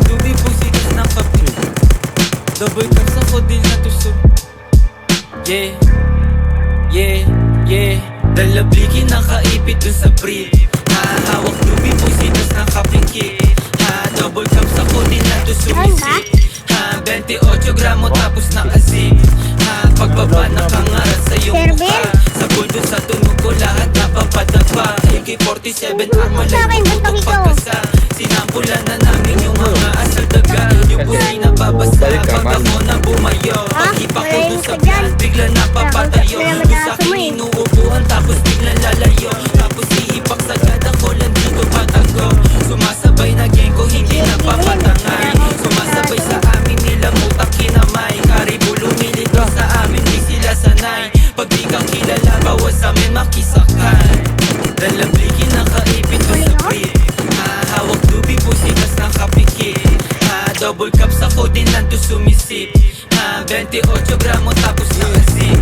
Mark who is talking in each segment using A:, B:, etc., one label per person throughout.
A: tubig pusitas ng kape. Double cups ako din na tusok. Yeah, yeah, yeah. Dalabliki nakaipit dun sa brief. Hawak tubig pusitas ng kapeng kick. Double cups ako din na tusok isip. 28 gramo tapos nakasip. Pagbaba nakangarat sa iyong mukha. Sa buldo sa tunog ko lahat napapadapa. AK-47 armalay puputok pagkasa. Sinampulan na namin yung mga asal daga. Yung pusi na babasa pag ako na bumayo. Pag-hipa ko dun sa plan bigla napapatayo. Kung sa'kin inuupuhan tapos biglang lalayo. Tapos ihipak sagad ako lang dito patago. Sumasabay na gang ko hindi napapatangay. Sumasabay sa amin nilang utak kinamay. Karibulo milito sa amin di sila sanay. Pag di kang kilala bawas amin makisakay. Dalabliki nakaipit ko sa brief. Hawak tubig pusitas ng kapikit. Double cups ako din nanto sumisip. 28 gramo tapos nakasip.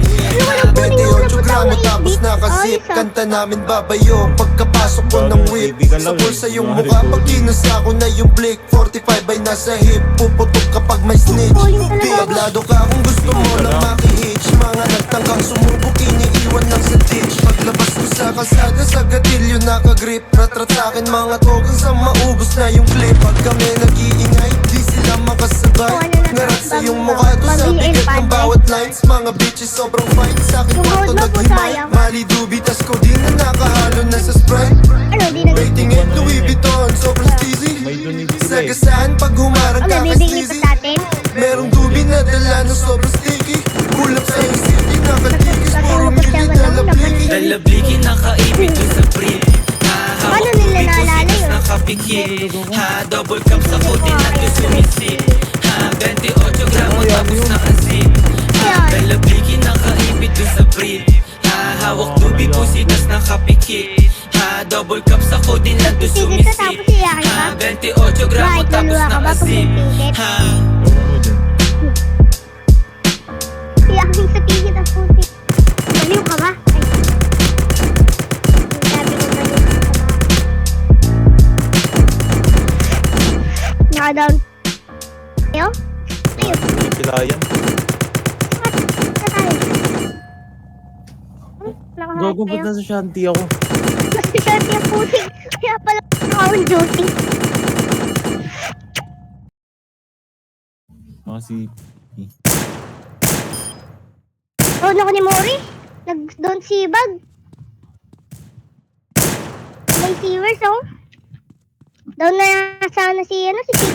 B: 28 gramo tapos nakasip. Kanta namin babayo pagkapasok ko ng whip. Sa bulsa yung mukha pag kinusa ko na yung blick. 45 ay nasa hip. Puputok kapag may snitch. Tablado ka kung gusto mo lang maki-hitch. Mga nagtangkang sumubok iniiwan lang sa ditch. Paglabas ko sa kalsada sa gatilyo nakagrip. Ratrat sa'kin mga togang sa maubos na yung clip. Pag kami nag-iingay di sila makasabay. Ngarat sa yung mukha to sa bigat ng bawat lines. Mga bitches sobrang fine sa'kin kwarto naghimay. Mali dubitas ko din na nakahalo na sa Sprite. Rating it Louis Vuitton sobrang steezy. Sagasaan pag humarang ka kay sleazy. Merong dubi na dala na sobrang sticky. Bulak sa yung city nakatikis. Puro mili dalabliki.
A: Dalabliki nakaipit dun sa brief. Hawak tubig pusitas ng kapikit. Double cups ako din nanto sumisip. 28 gramo tapos nakasip. Dalabliki nakaipit dun sa brief. Hawak tubig pusitas ng kapikit. Double cups ako din nanto sumisip. 28 gramo tapos nakasip.
C: Iyakin sa tigit ang puti. Baliw ka ba? Sabi ko baliw ka ba? Naka-down. Ayo? Ayo.
D: Pilayan. Gagubot na sa shanty ako.
C: Mas shanty ang puti. Kaya pala on duty.
D: Si
C: Oh, naku ni Mori. Nag-down si Bag. May sewers, oh. Down na sana si, si Pete.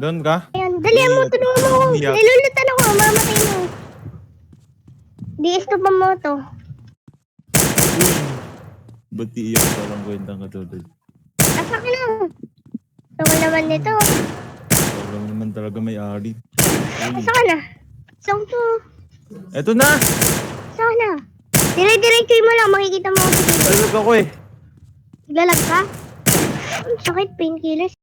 D: doon ka?
C: Ayan, dalihan mo, tulungan mo ako. Nilulutan ako, mamatay mo. DS to pa mo to.
D: Ba't iiyak ka lang kwentang katulad?
C: Asa ka na. Tawal naman nito.
D: Walang naman talaga may ari.
C: Asa ka na. Saan to?
D: Eto na!
C: Asa ka na. Dire-diretso mo lang, makikita mo ako sa video.
D: Talog ako eh.
C: Naglalag ka? Ang sakit, painkillers.